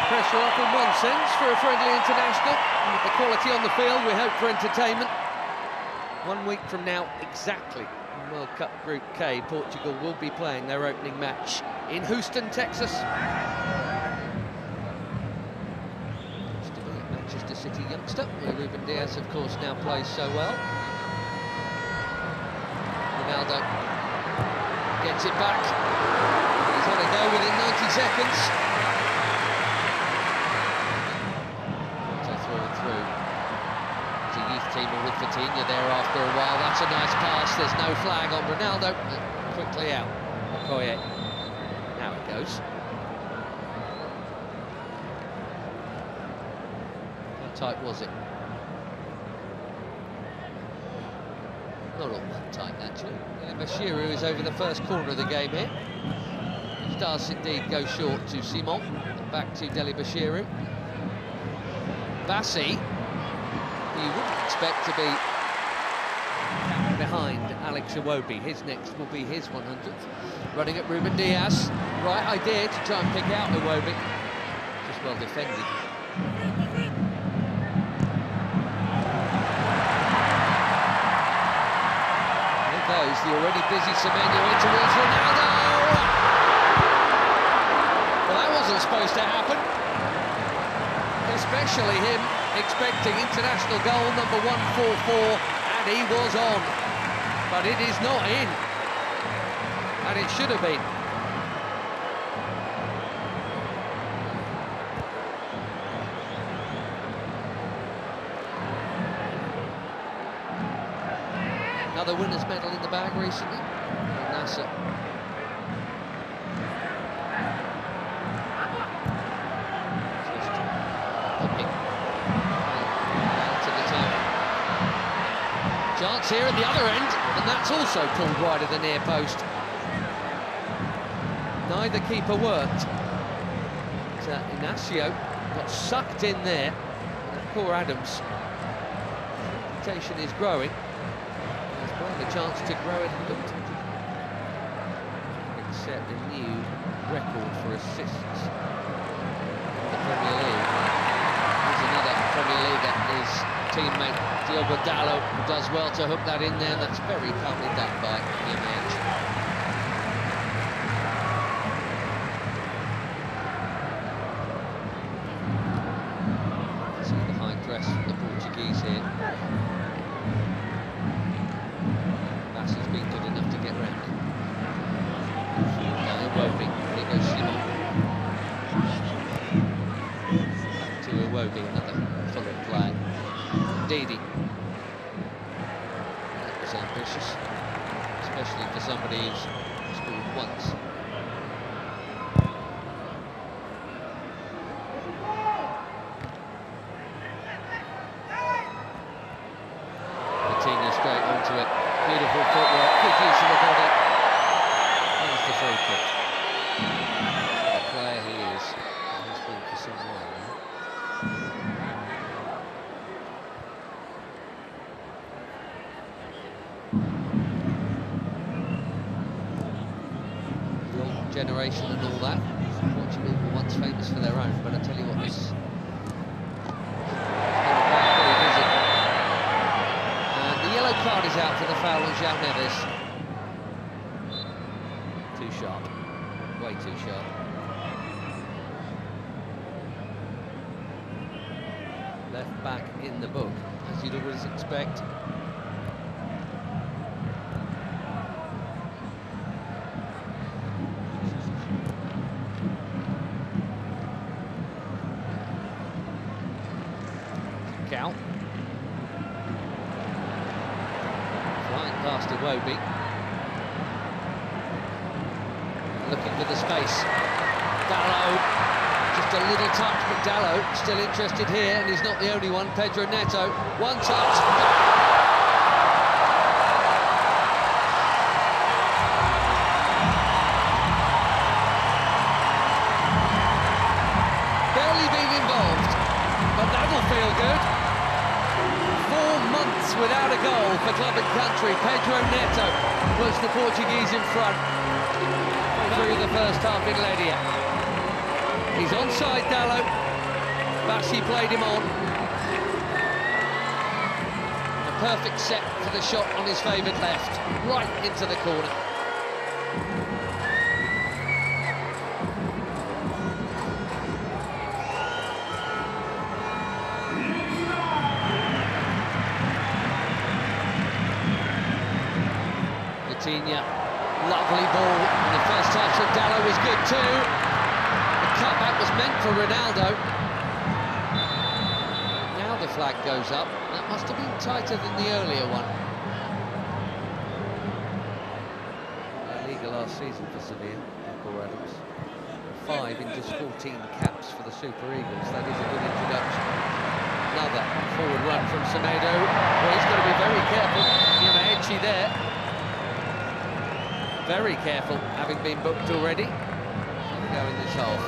Pressure off in one sense for a friendly international. And with the quality on the field, we hope for entertainment. 1 week from now, exactly, in World Cup Group K, Portugal will be playing their opening match in Houston, Texas. Still a Manchester City youngster, where Ruben Dias, of course, now plays so well. Ronaldo gets it back. He's had a go within 90 seconds. Through. It's a youth teamer with Vitinha there after a while. That's a nice pass. There's no flag on Ronaldo. Quickly out. Okoye. Now it goes. How tight was it? Not all that tight, actually. Bashiru is over the first corner of the game here. He does indeed go short to Simon. And back to Deli Bashiru. Bassi, you wouldn't expect to be behind Alex Iwobi. His next will be his 100th. Running at Ruben Dias. Right idea to try and pick out Iwobi. Just well defended. There goes the already busy Semenyo in towards Ronaldo. Well, that wasn't supposed to happen. Especially him expecting international goal number 144, and he was on. But it is not in. And it should have been. Another winner's medal in the bag recently. Nasser. Chance here at the other end, and that's also pulled wide of the near post. Neither keeper worked. Inacio got sucked in there. Akor Adams' reputation is growing. He's got a chance to grow it. Set a new record for assists in the Premier League. Here's another Premier League at his teammate Diogo Dalot, who does well to hook that in there. That's very calmly done by Magalhães. See the high press from the Portuguese here. Bassi's been good enough to get round. Now Iwobi, here goes Simon. Back to Iwobi, another Fulham player. Didi. That was ambitious, especially for somebody who's scored once. Vitinha straight onto it. Beautiful footwork, good use of the body. There's the free kick. The player he is. He's been for some while now. Generation and all that. Portugal were once famous for their own, but I tell you what, this very busy. And the yellow card is out for the foul on João Neves. Too sharp, way too sharp. Left back in the book, as you'd always expect. Flying past Iwobi. Looking for the space. Dalot, just a little touch, but Dalot still interested here, and he's not the only one. Pedro Neto, one touch. Barely been involved, but that'll feel good. 4 months without a goal for club and country. Pedro Neto puts the Portuguese in front through the first half in Leiria. He's on inside Dallo. Bassi played him on. A perfect set for the shot on his favoured left, right into the corner. Lovely ball, and the first touch of Dallo was good too. The cutback was meant for Ronaldo. Now the flag goes up. That must have been tighter than the earlier one. Liga last season for Sevilla, Akor Adams. 5 in just 14 caps for the Super Eagles. That is a good introduction. Another forward run from Semedo. Well, he's got to be very careful. Edgy there. Very careful, having been booked already. Go in this half.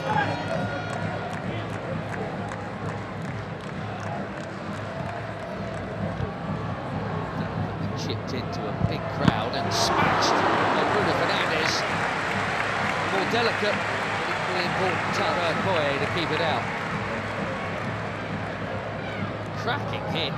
Chipped into a big crowd and smashed by Bruno Fernandes. More delicate, but equally important Tara Koye to keep it out. Cracking hit.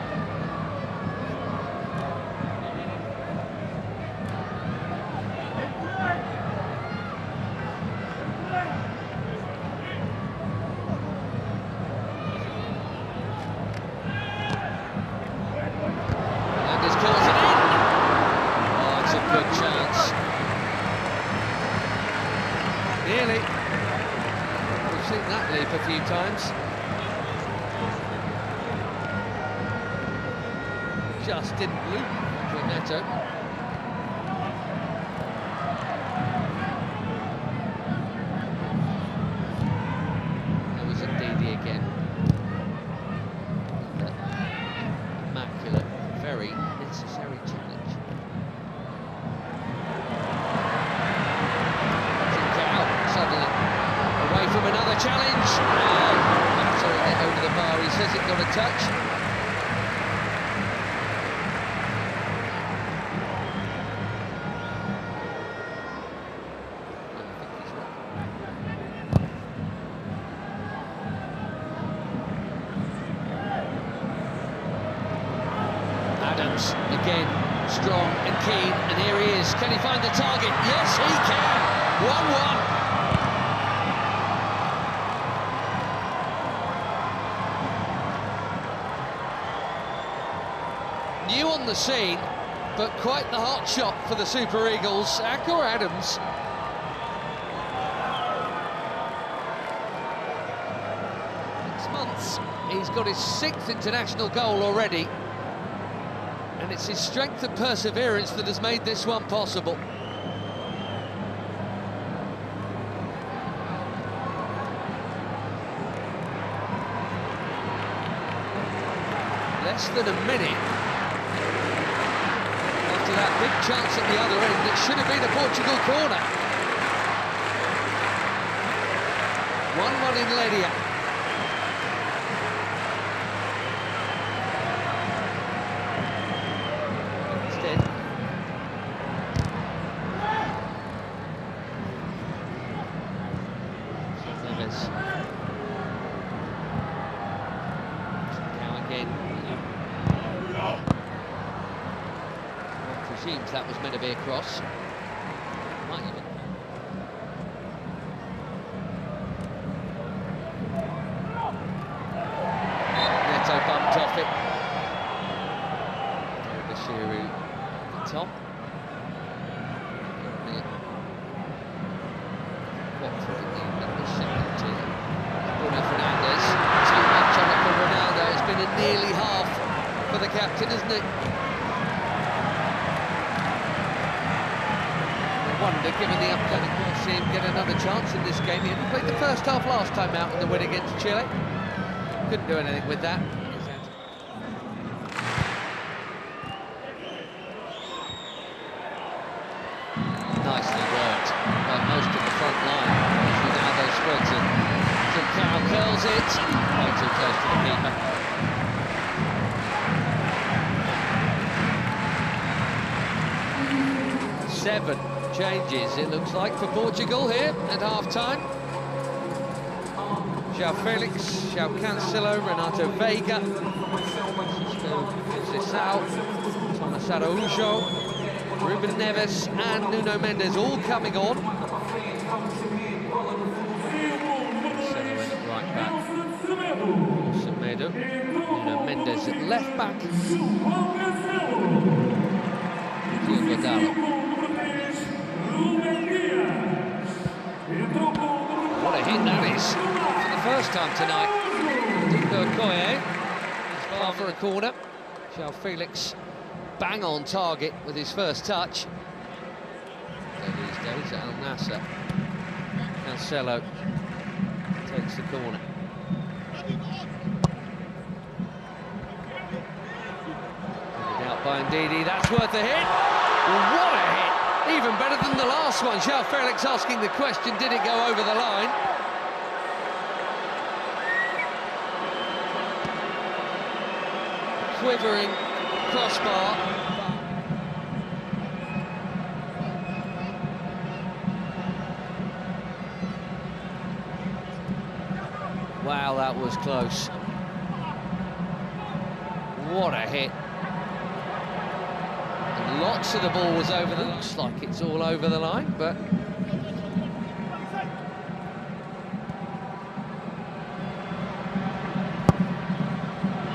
Nearly. We've seen that leap a few times. Just didn't loop Pedro Neto. There was a Didi again. Immaculate, very necessary challenge. From another challenge, absolutely over the bar. He says it got a touch. Adams again, strong and keen, and here he is. Can he find the target? Yes, he can. 1-1. New on the scene, but quite the hot shot for the Super Eagles. Akor Adams. Six months, he's got his 6th international goal already, and it's his strength and perseverance that has made this one possible. Less than a minute after that big chance at the other end, it should have been a Portugal corner. 1-1 in Leiria. Instead, Neves. Now again. Presumes that was meant to be a cross. Might even. Neto bumped off it. Bashiru at the top. What for the second team? Bruno Fernandes. Too much on it for Ronaldo. It's been a nearly half for the captain, isn't it? Wonder, given the upcoming, we'll see him get another chance in this game. He only played the first half last time out in the win against Chile. Couldn't do anything with that. Nicely worked by most of the front line. Ronaldo spreads it. Conceição curls it. Way too close to the keeper. Seven changes, it looks like, for Portugal here at half-time. João Felix, João Cancelo, Renato Veiga, Conceição, Thomas Araújo, Ruben Neves and Nuno Mendes all coming on. Right back, Semedo, Nuno Mendes at left back, Diogo Dalot. What a hit that is, for the first time tonight. Okoye is far for a corner. João Felix bang on target with his first touch. These days at Al Nassr. Cancelo takes the corner. Out by Ndidi, that's worth a hit. What a hit! Even better than the last one. João Felix asking the question, did it go over the line? Quivering crossbar. Wow, that was close. What a hit. And lots of the ball was over the line. Looks like it's all over the line, but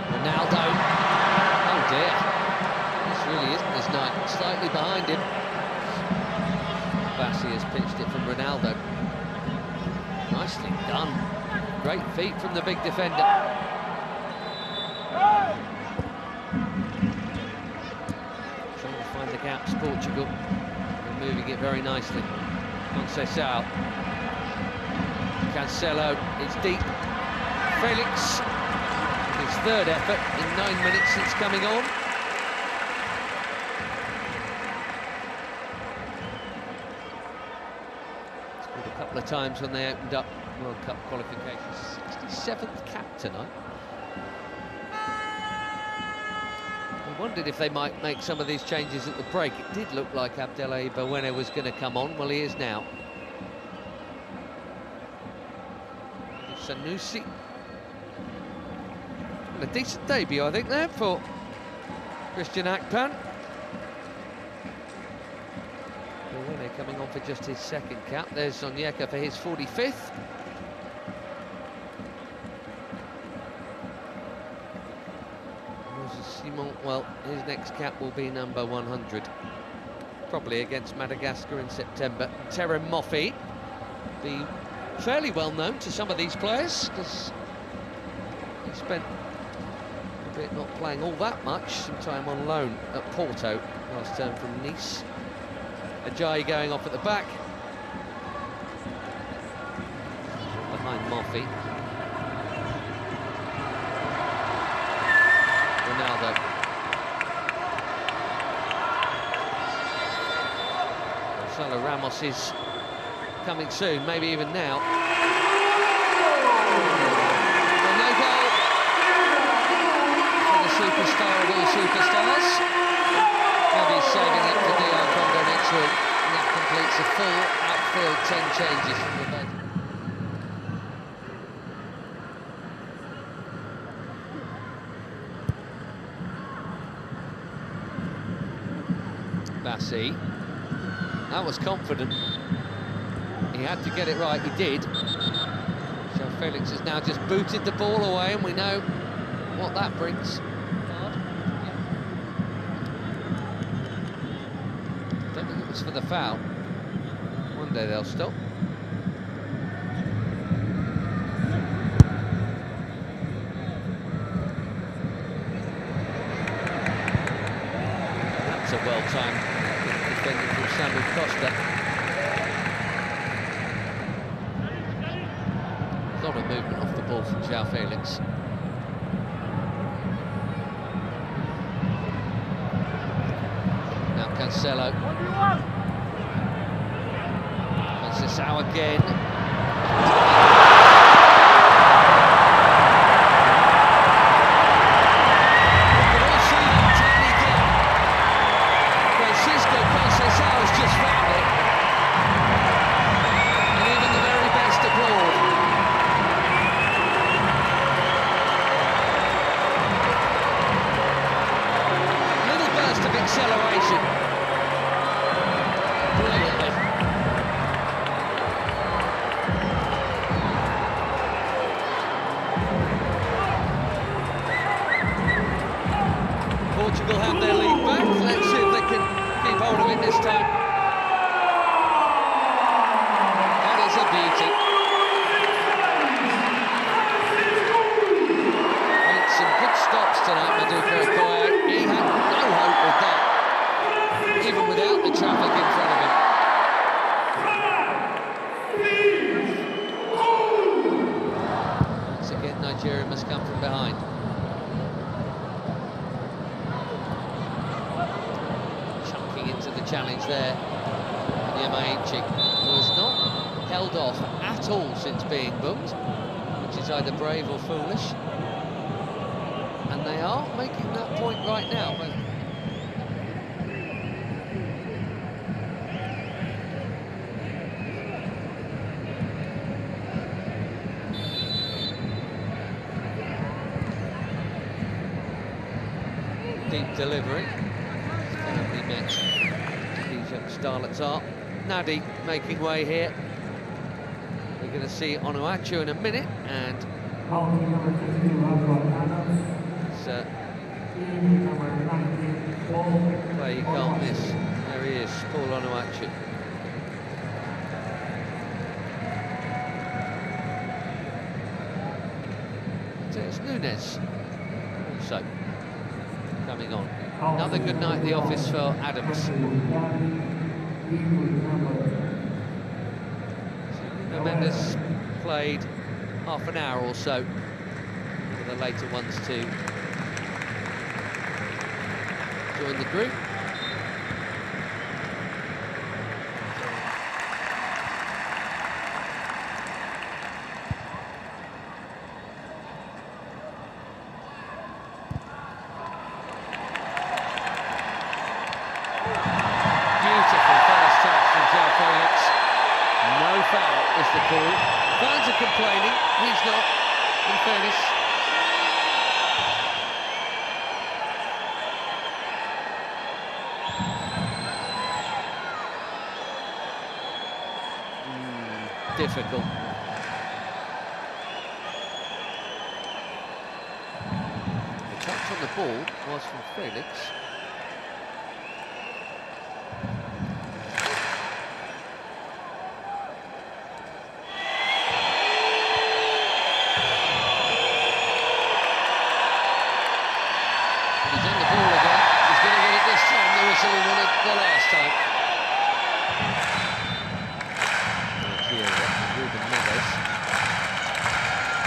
Ronaldo. Oh dear. This really isn't his night. Slightly behind him. Bassi has pitched it from Ronaldo. Nicely done. Great feet from the big defender. Trying to find the gaps, Portugal. They're moving it very nicely. Conceição. Cancelo, it's deep. Felix, his third effort in 9 minutes since coming on. Scored a couple of times when they opened up World Cup qualifications. 67th cap tonight. We wondered if they might make some of these changes at the break. It did look like Abdelai Bawene was going to come on. Well, he is now. Sanusi. A decent debut, I think, there for Christian Akpan. Bawene coming on for just his second cap. There's Onyeka for his 45th. Simon, well, his next cap will be number 100, probably against Madagascar in September. Terem Moffi, be fairly well known to some of these players because he spent a bit not playing all that much, some time on loan at Porto last term from Nice. Ajayi going off at the back, behind Moffi. Ronaldo. Gonzalo Ramos is coming soon, maybe even now. Well, no goal for the superstar of all superstars. Maybe he's saving it for DR Congo next week, and that completes a full outfield 10 changes from the bench. Bassi, that was confident. He had to get it right, he did. So Felix has now just booted the ball away, and we know what that brings. Don't think it was for the foul. One day they'll stop. That's a well-timed defending from Samuel Costa. A lot of movement off the ball from João Felix. Now Cancelo. Conceição again. behind. Chunking into the challenge there. Yamaichi, who has not held off at all since being booked, which is either brave or foolish. And they are making that point right now. But deep delivery. Currently met. These young starlets are. Nadi making way here. We're going to see Onuachu in a minute, and play you can't miss. There he is, Paul Onuachu. So it's Nunes also coming on. Another good night at the office for Adams. So Mendes played half an hour or so for the later ones to join the group. Is the call. Fans are complaining, he's not, in fairness. Difficult. The touch on the ball was from Felix.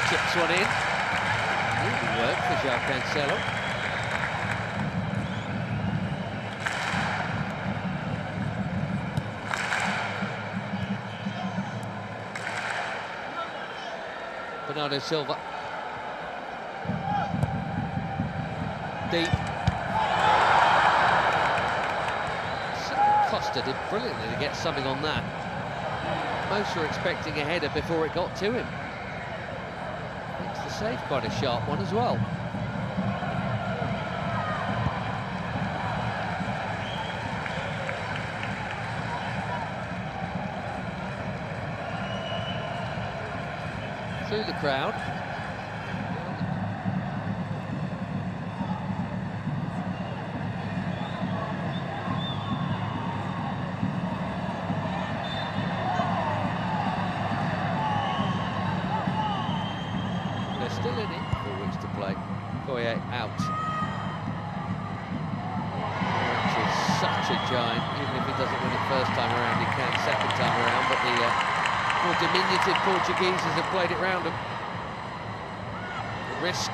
Chips one in. Really work for João Cancelo. Bernardo Silva. Deep. Costa did brilliantly to get something on that. Most were expecting a header before it got to him. Makes the save quite a sharp one as well. Through the crowd. Still in it, 4 weeks to play. Koye out. Which is such a giant. Even if he doesn't win it first time around, he can second time around. But the more diminutive Portugueses have played it round him. The risk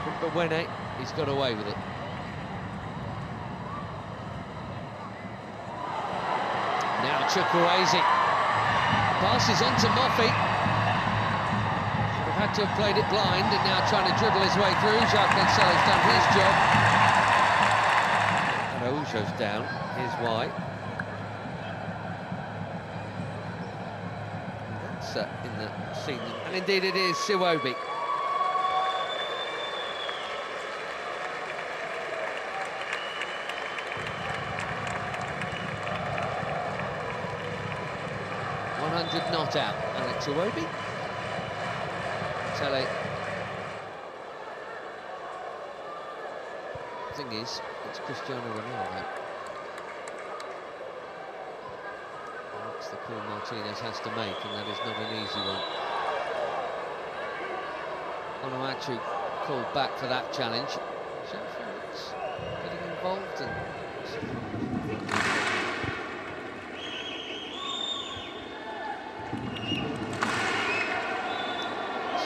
from Bewene, he's got away with it. Now Chukwueze. Passes on to Moffey. Had to have played it blind, and now trying to dribble his way through. João Cancelo's done his job. Araujo's down. Here's why. That's in the scene, and indeed it is Siwobi. Not out. Alex Iwobi. Tele. Thing is, it's Cristiano Ronaldo. That's the call Martinez has to make, and that is not an easy one. Onuachu called back for that challenge. João Felix getting involved and.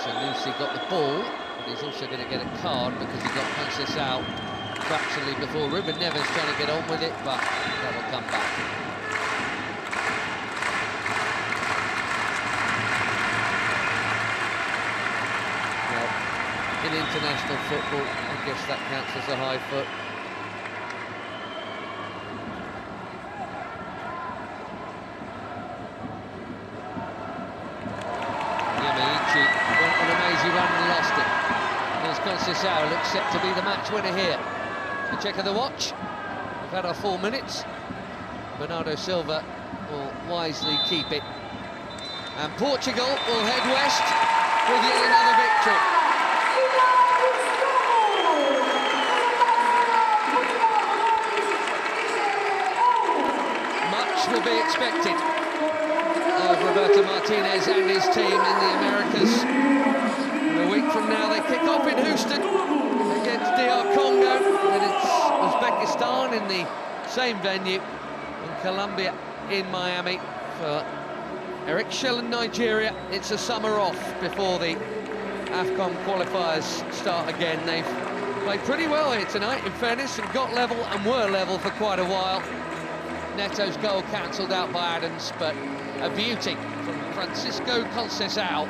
Sanusi got the ball, but he's also going to get a card because he got Conceição fractionally before. Ruben Neves trying to get on with it, but that'll come back. Well, in international football, I guess that counts as a high foot. Went on an amazing run and lost it. There's Conceição, looks set to be the match winner here. A check of the watch. We've had our 4 minutes. Bernardo Silva will wisely keep it. And Portugal will head west with yet another victory. Much will be expected of Roberto Martinez and his team in the Americas. And a week from now they kick off in Houston against DR Congo, then it's Uzbekistan in the same venue, and Colombia in Miami. For Eric Shell and Nigeria, it's a summer off before the AFCON qualifiers start again. They've played pretty well here tonight, in fairness, and got level and were level for quite a while. Neto's goal cancelled out by Adams, but a beauty from Francisco Conceição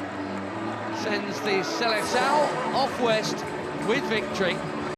sends the Seleção off west with victory.